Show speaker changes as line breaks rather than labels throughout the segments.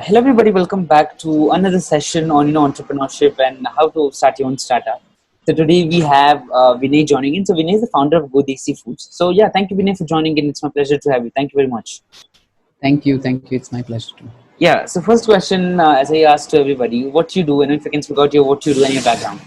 Hello, everybody. Welcome back to another session on entrepreneurship and how to start your own startup. So today we have Vinay joining in. So Vinay is the founder of Go Desi Foods. So yeah, thank you Vinay for joining in. It's my pleasure to have you. Thank you very much.
Thank you. Thank you. It's my pleasure too.
Yeah. So first question, as I asked to everybody, what you do, and if you can forget your what you do and your background.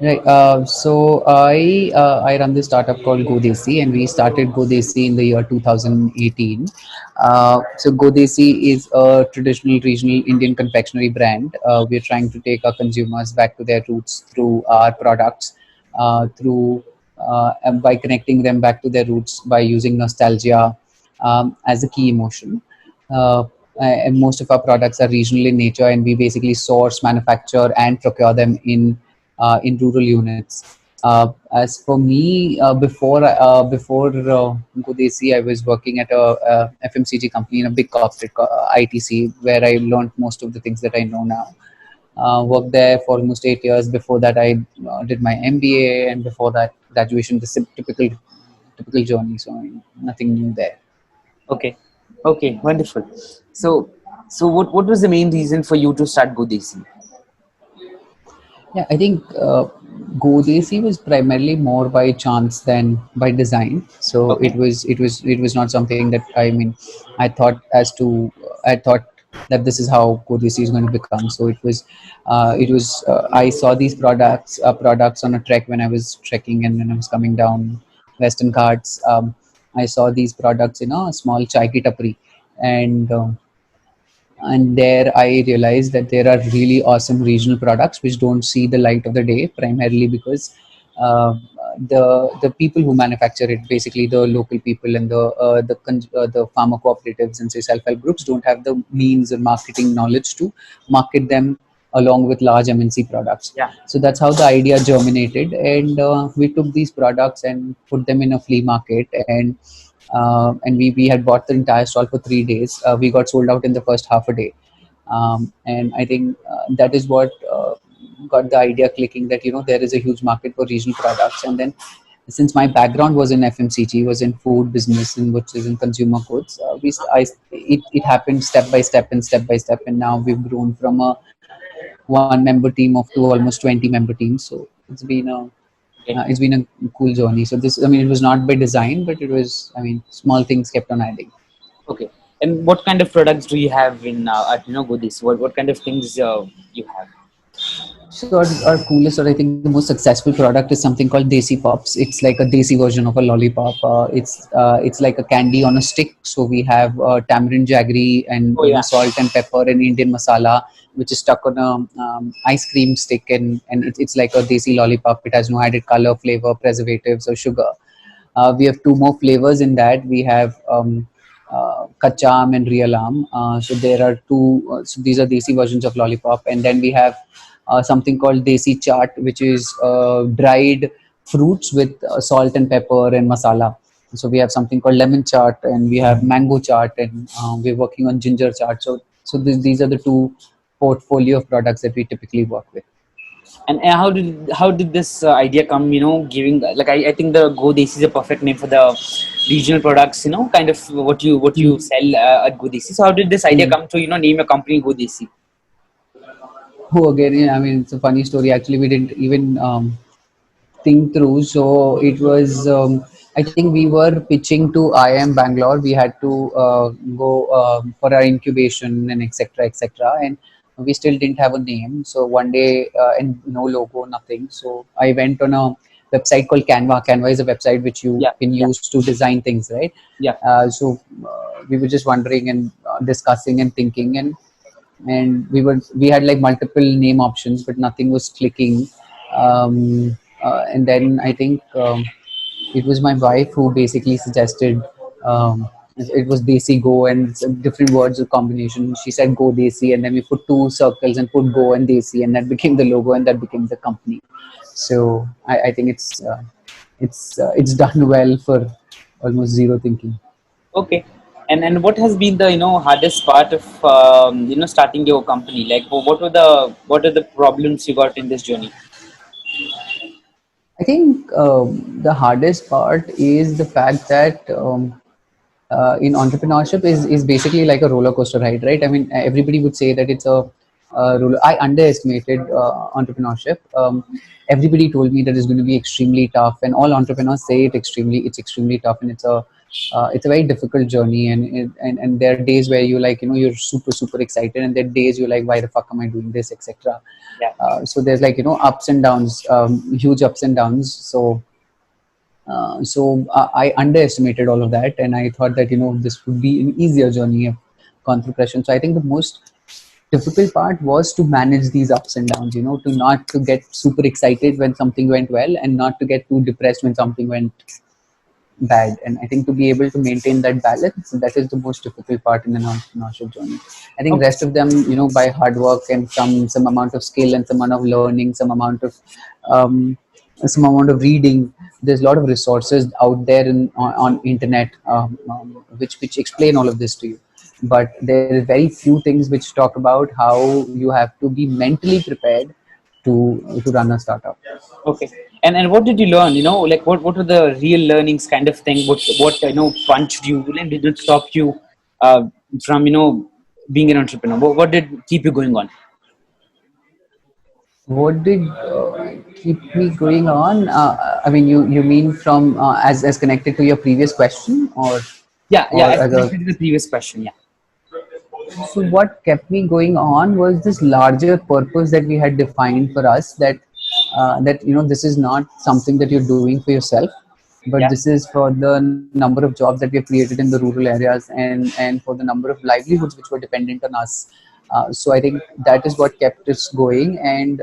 Right. So I run this startup called GoDesi, and we started GoDesi in the year 2018. So GoDesi is a traditional regional Indian confectionery brand. We're trying to take our consumers back to their roots through our products, through and by connecting them back to their roots by using nostalgia as a key emotion. Uh, and most of our products are regional in nature, and we basically source, manufacture, and procure them in rural units. As for me, before Godesi, I was working at a FMCG company in a big corporate ITC, where I learned most of the things that I know now. Worked there for almost 8 years. Before that, I did my MBA, and before that, graduation. The typical journey. So nothing new there.
Okay. Okay. Wonderful. So what was the main reason for you to start Go Desi?
Yeah, I think Godesi was primarily more by chance than by design. So
Okay.
it was not something that I thought I thought that this is how Godesi is going to become. So I saw these products on a trek when I was trekking and when I was coming down Western Ghats. I saw these products in a small chai ki tapri, and there I realized that there are really awesome regional products which don't see the light of the day, primarily because uh, the people who manufacture it, basically the local people and the farmer cooperatives and say self-help groups, don't have the means or marketing knowledge to market them along with large MNC products.
Yeah.
So that's how the idea germinated, and we took these products and put them in a flea market, and we had bought the entire stall for 3 days. We got sold out in the first half a day, and I think that is what got the idea clicking, that there is a huge market for regional products. And then, since my background was in FMCG, was in food business, and which is in consumer goods, it happened step by step and step by step, and now we've grown from a one member team of to almost 20 member teams. So
Okay.
it's been a cool journey. So this, it was not by design, but it was, small things kept on adding.
Okay. And what kind of products do you have in at Go Desi? What kind of things you have?
So our coolest, or I think the most successful product is something called Desi Pops. It's like a Desi version of a lollipop. It's like a candy on a stick. So we have tamarind jaggery and
Oh yeah.
salt and pepper and Indian masala, which is stuck on a ice cream stick, and it's like a Desi lollipop. It has no added color, flavor, preservatives, or sugar. We have two more flavors in that. We have Kacham and Realam. So there are two. So these are Desi versions of lollipop, and then we have something called Desi Chaat, which is dried fruits with salt and pepper and masala. So we have something called lemon chaat, and we have mango chaat, and we're working on ginger chaat. So these are the two portfolio of products that we typically work with.
And how did this idea come? Giving like I think the Go Desi is a perfect name for the regional products. Kind of what you
Mm.
sell at Go Desi. So how did this idea
Mm.
come to name your company Go Desi?
Oh, again, yeah, it's a funny story. Actually, we didn't even think through. So it was, I think we were pitching to IIM Bangalore. We had to go for our incubation and etc. etc. And we still didn't have a name. So one day, and no logo, nothing. So I went on a website called Canva. Canva is a website which you
Yeah,
can
yeah,
use to design things, right?
yeah.
We were just wondering and discussing and thinking, and we had like multiple name options, but nothing was clicking. And then I think it was my wife who basically suggested, it was Desi Go, and some different words of combination. She said Go Desi, and then we put two circles and put Go and Desi, and that became the logo, and that became the company. So I think it's done well for almost zero thinking.
Okay. And what has been the hardest part of starting your company? Like what are the problems you got in this journey?
I think the hardest part is the fact that in entrepreneurship is basically like a roller coaster ride, right? I mean, everybody would say that it's a roller. I underestimated entrepreneurship. Everybody told me that it's going to be extremely tough, and all entrepreneurs say it's extremely tough, and it's a very difficult journey, and there are days where you like, you're super excited, and there are days you're like, why the fuck am I doing this, etc.
Yeah.
So there's like, ups and downs, huge ups and downs. So I underestimated all of that, and I thought that this would be an easier journey of gone through pressure. So I think the most difficult part was to manage these ups and downs. To not to get super excited when something went well, and not to get too depressed when something went bad. And I think to be able to maintain that balance, that is the most difficult part in an entrepreneurship journey. I think
Okay.
rest of them, by hard work and some amount of skill and some amount of learning, um, some amount of reading. There's a lot of resources out there on internet, which explain all of this to you. But there are very few things which talk about how you have to be mentally prepared to run a startup.
Okay. And what did you learn? Like what were the real learnings kind of thing? What punched you and did not stop you from being an entrepreneur? What did keep you going on?
What did keep me going on? I mean, you mean from as connected to your previous question,
Yeah,
or
as
as a
connected to the previous question. Yeah.
so what kept me going on was this larger purpose that we had defined for us, that this is not something that you're doing for yourself, but
Yeah.
this is for the number of jobs that we have created in the rural areas, and for the number of livelihoods which were dependent on us. So I think that is what kept us going. And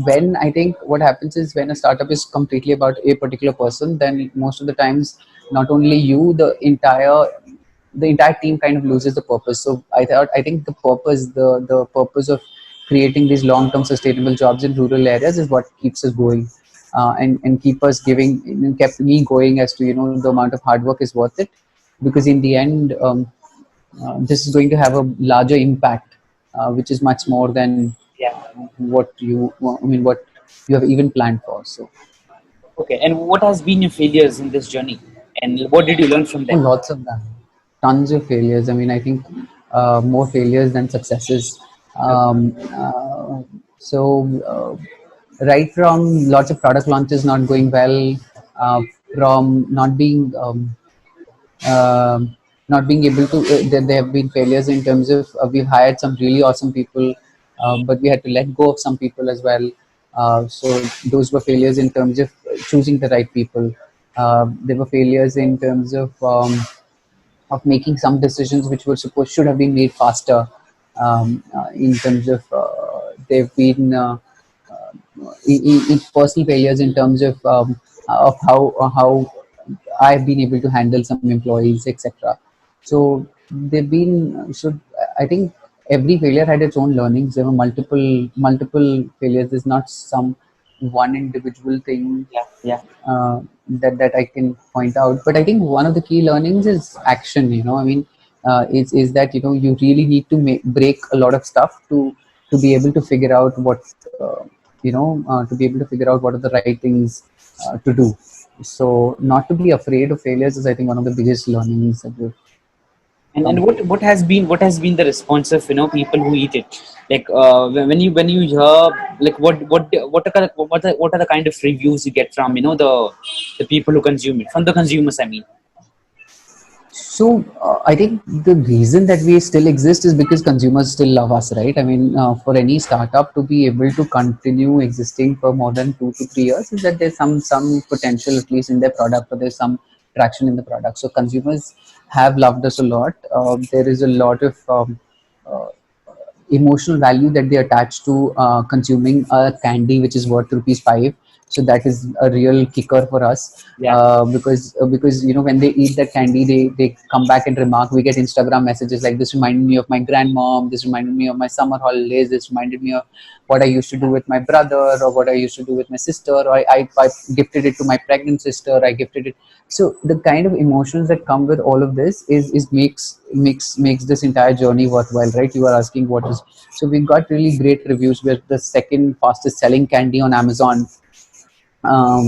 when I think what happens is, when a startup is completely about a particular person, then most of the times, not only you, the entire team kind of loses the purpose. So I think the purpose of creating these long-term sustainable jobs in rural areas is what keeps us going, and keep us giving, kept me going, as to the amount of hard work is worth it, because in the end, this is going to have a larger impact, which is much more than
Yeah.
what you have even planned for. So,
Okay. And what has been your failures in this journey? And what did you learn from
oh,
them?
lots of them, tons of failures. I mean, I think more failures than successes.
Okay.
So, right from lots of product launches not going well, from um, not being able to, there have been failures in terms of, we've hired some really awesome people, but we had to let go of some people as well. So those were failures in terms of choosing the right people. There were failures in terms of making some decisions which were supposed should have been made faster. In terms of, they've been in personal failures in terms of how I've been able to handle some employees, etc. So they've been so I think every failure had its own learnings. There were multiple failures. There's not some one individual thing
Yeah. Yeah.
that I can point out. But I think one of the key learnings is action. I mean, is that you really need to break a lot of stuff to be able to figure out to be able to figure out what are the right things to do. So not to be afraid of failures is, I think, one of the biggest learnings that we've
And
come through.
what has been the response of people who eat it? Like when you hear, like what are the kind of reviews you get from the people who consume it, from the consumers, I mean.
So I think the reason that we still exist is because consumers still love us, right? I mean, for any startup to be able to continue existing for more than 2 to 3 years, is that there's some potential, at least in their product, or there's some traction in the product. So consumers have loved us a lot. There is a lot of uh, emotional value that they attach to consuming a candy which is worth rupees 5. So that is a real kicker for us,
Yeah.
because when they eat that candy, they come back and remark. We get Instagram messages like, this reminded me of my grandmom, this reminded me of my summer holidays, this reminded me of what I used to do with my brother, or what I used to do with my sister, or I gifted it to my pregnant sister, I gifted it. So the kind of emotions that come with all of this is makes this entire journey worthwhile, right? You are asking what is. So we got really great reviews. We're the second fastest selling candy on Amazon.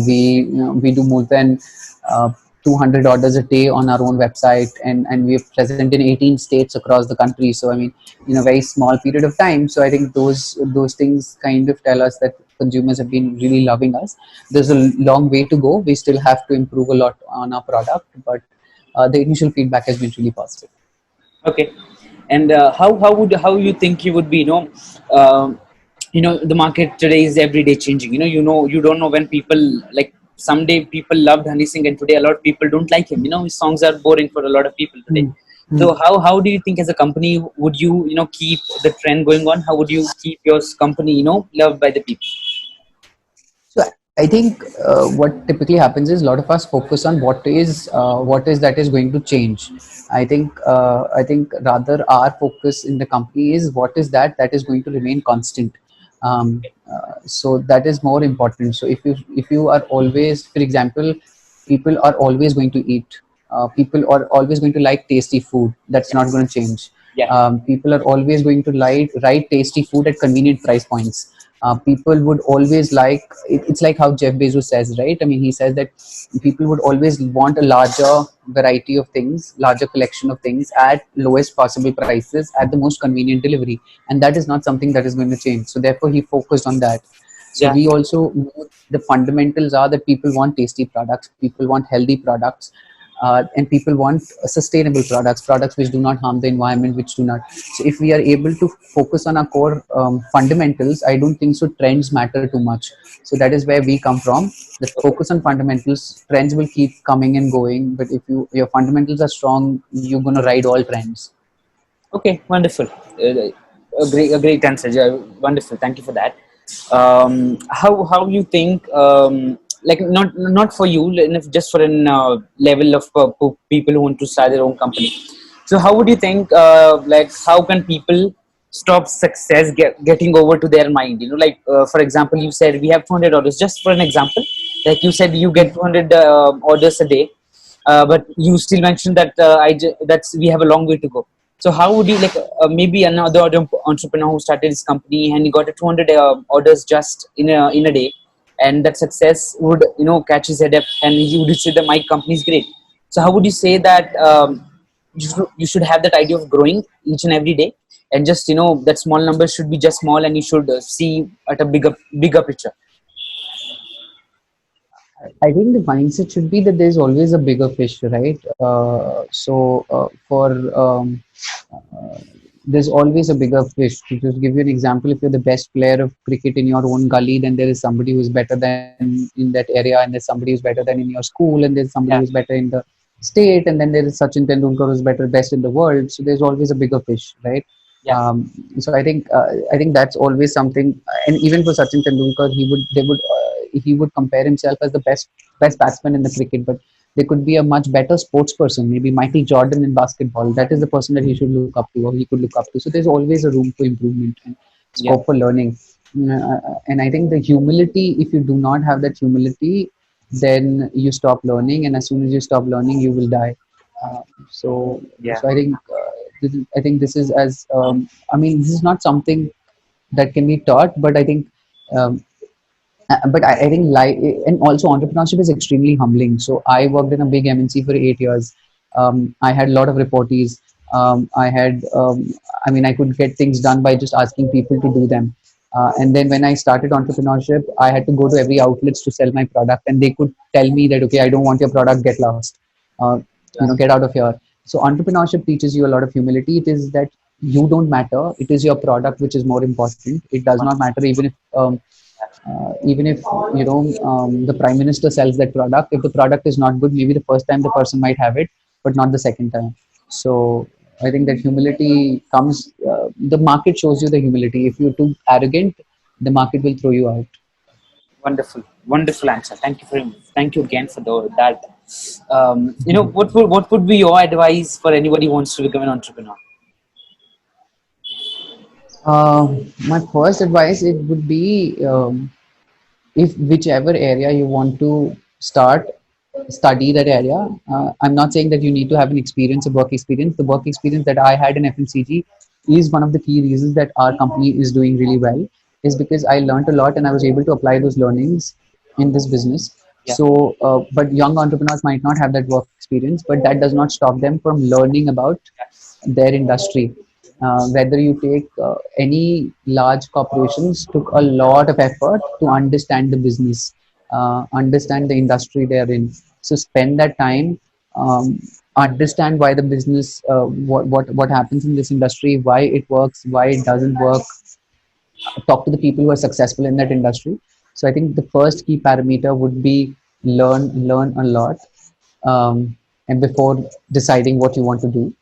We do more than uh, 200 orders a day on our own website, and we're present in 18 states across the country. So I mean, in a very small period of time. So I think those things kind of tell us that consumers have been really loving us. There's a long way to go. We still have to improve a lot on our product, but the initial feedback has been really positive.
Okay. And how you think you would be, the market today is every day changing. You don't know when people, like, someday people loved Honey Singh and today a lot of people don't like him. His songs are boring for a lot of people today.
Hmm. Hmm.
So how do you think as a company would you keep the trend going on? How would you keep your company loved by the people?
So I think what typically happens is a lot of us focus on what is that is going to change. I think rather our focus in the company is what is that is going to remain constant. So that is more important. So if you are always, for example, people are always going to eat. People are always going to like tasty food. That's
Yeah.
not going to change.
Yeah.
People are always going to like tasty food at convenient price points. People would always it's like how Jeff Bezos says, right? I mean, he says that people would always want a larger variety of things, larger collection of things at lowest possible prices at the most convenient delivery, and that is not something that is going to change. So therefore, he focused on that. So
Yeah.
we also know the fundamentals are that people want tasty products, people want healthy products, and people want sustainable products which do not harm the environment, which do not. So if we are able to focus on our core fundamentals, I don't think so trends matter too much. So that is where we come from. The focus on fundamentals, trends will keep coming and going, but if your fundamentals are strong, you're going to ride all trends.
Okay, wonderful. A great answer. Yeah, wonderful. Thank you for that. How you think, like, not for you, just for an level of people who want to start their own company. So how would you think, like, how can people stop success getting over to their mind? Like, for example, you said we have 200 orders. Just for an example, like you said, you get 200 orders a day, but you still mentioned that that's we have a long way to go. So how would you, like, maybe another entrepreneur who started his company and he got a 200 orders just in a day, and that success would catch his head up, and he would say that my company is great. So how would you say that you should have that idea of growing each and every day, and just that small numbers should be just small, and you should see at a bigger picture.
I think the mindset should be that there's always a bigger fish, right? For there's always a bigger fish. To just give you an example, if you're the best player of cricket in your own gully, then there is somebody who's better than in that area, and there's somebody who's better than in your school, and there's somebody
Yeah.
who's better in the state, and then there is Sachin Tendulkar who's better, best in the world. So there's always a bigger fish, right?
Yeah.
So I think that's always something. And even for Sachin Tendulkar, he would compare himself as the best batsman in the cricket, but there could be a much better sports person, maybe Michael Jordan in basketball. That is the person that he should look up to, or he could look up to. So there's always a room for improvement and
Yeah.
scope for learning. And I think the humility, if you do not have that humility, then you stop learning, and as soon as you stop learning, you will die. Uh, so,
Yeah.
so I think this is as I mean, this is not something that can be taught, but I think um, but I think and also entrepreneurship is extremely humbling. So I worked in a big MNC for 8 years. I had a lot of reportees. I mean, I could get things done by just asking people to do them. And then when I started entrepreneurship, I had to go to every outlets to sell my product, and they could tell me that, okay, I don't want your product, get lost, uh,
Yeah.
get out of here. So entrepreneurship teaches you a lot of humility. It is that you don't matter. It is your product which is more important. It does not matter even if the prime minister sells that product. If the product is not good, maybe the first time the person might have it, but not the second time. So I think that humility comes, the market shows you the humility. If you're too arrogant, the market will throw you out.
Wonderful, wonderful answer. Thank you again for that. What would be your advice for anybody who wants to become an entrepreneur?
My first advice, it would be, if whichever area you want to start, study that area. I'm not saying that you need to have an experience, a work experience. The work experience that I had in FMCG is one of the key reasons that our company is doing really well, is because I learned a lot and I was able to apply those learnings in this business.
Yeah.
But young entrepreneurs might not have that work experience, but that does not stop them from learning about their industry. Whether you take any large corporations took a lot of effort to understand the business, understand the industry they're in. So spend that time, understand why the business, what happens in this industry, why it works, why it doesn't work, talk to the people who are successful in that industry. So I think the first key parameter would be learn a lot, and before deciding what you want to do.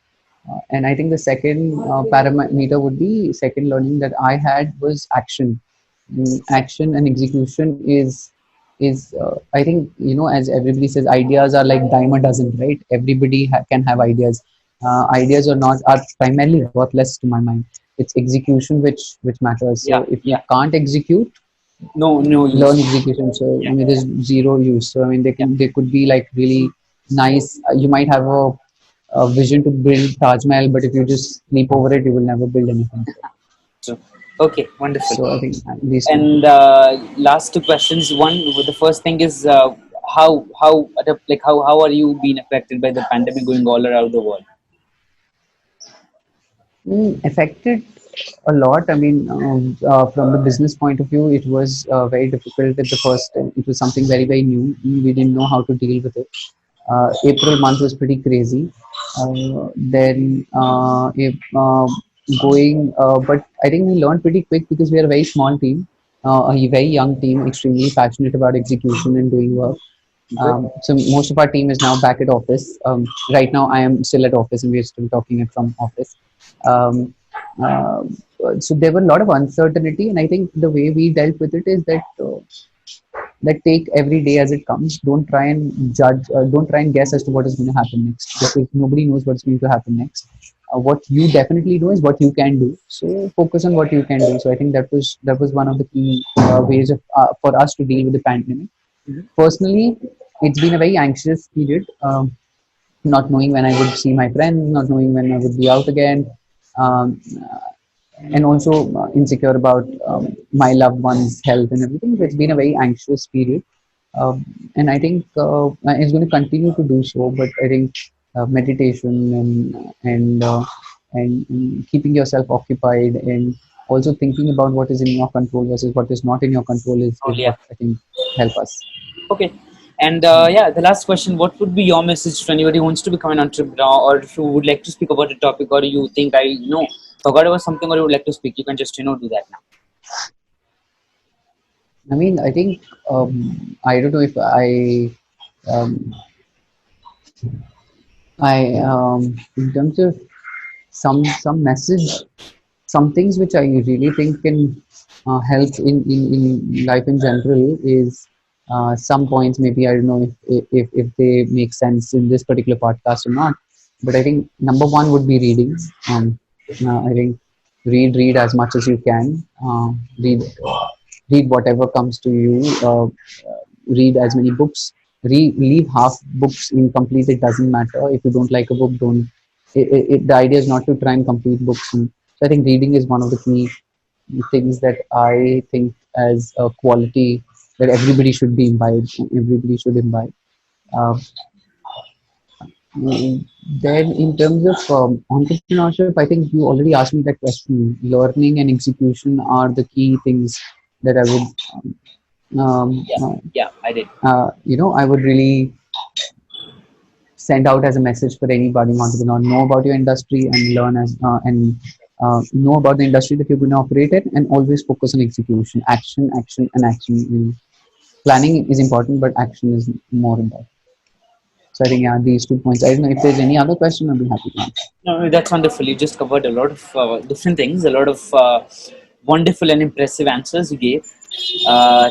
And I think the second parameter would be second learning that I had was action. Action and execution is I think, as everybody says, ideas are like dime a dozen, right? Everybody can have ideas. Ideas are primarily worthless to my mind. It's execution which matters. So
Yeah.
if you
Yeah.
can't execute,
No
learn
use.
execution. So I
Yeah.
mean, there's zero use. So I mean,
Yeah.
they could be like really nice. You might have a vision to build Taj Mahal, but if you just sleep over it, you will never build anything.
So, okay, wonderful.
So I think these two.
And last two questions. One, the first thing is how are you being affected by the pandemic going all around the world?
Affected a lot. I mean, from the business point of view, it was very difficult at the first. It was something very new. We didn't know how to deal with it. April month was pretty crazy. Then if, but I think we learned pretty quick because we are a very small team, a very young team, extremely passionate about execution and doing work.
Good.
So most of our team is now back at office. Right now, I am still at office, and we are still talking it from office. Um, uh, so there were a lot of uncertainty, and I think the way we dealt with it is that take every day as it comes. Don't try and judge. Don't try and guess as to what is going to happen next, because nobody knows what's going to happen next. What you definitely know is what you can do. So focus on what you can do. So I think that was one of the key ways for us to deal with the pandemic.
Mhm.
Personally, it's been a very anxious period, not knowing when I would see my friends, not knowing when I would be out again, um, and also insecure about my loved ones' health and everything. So it's been a very anxious period, and I think it's going to continue to do so. But I think meditation and keeping yourself occupied and also thinking about what is in your control versus what is not in your control
Oh,
is
yeah.
what I think help us.
Okay. And yeah, the last question: what would be your message to anybody who wants to become an entrepreneur, or if you would like to speak about a topic, or you think I forgot about something, or you would like to speak, you can just do that now.
I mean, I think I don't know if um, in terms of some message, some things which I really think can help in life in general is some points. Maybe I don't know if they make sense in this particular podcast or not. But I think number one would be reading. I think read as much as you can. Read whatever comes to you. Read as many books. Leave half books incomplete. It doesn't matter. If you don't like a book, don't. The idea is not to try and complete books. And so I think reading is one of the key things that I think as a quality that everybody should be imbibed. Everybody should imbibe. Uh, then, in terms of entrepreneurship, I think you already asked me that question. Learning and execution are the key things that I would,
Yeah. Yeah, I did.
I would really send out as a message for any budding entrepreneur. Know about your industry and learn know about the industry that you're going to operate in, and always focus on execution, action, and action. Planning is important, but action is more important. So I think, yeah, these 2 points. I don't know if there's any other question. I'll be happy to answer.
No, that's wonderful. You just covered a lot of different things, a lot of wonderful and impressive answers you gave.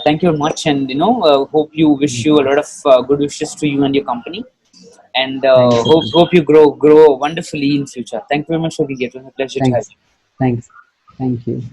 Thank you very much, and hope you wish you a lot of good wishes to you and your company, and
Thank you.
hope you grow wonderfully in future. Thank you very much for being here. It was a pleasure to have
Thanks.
you.
Thanks. Thank you.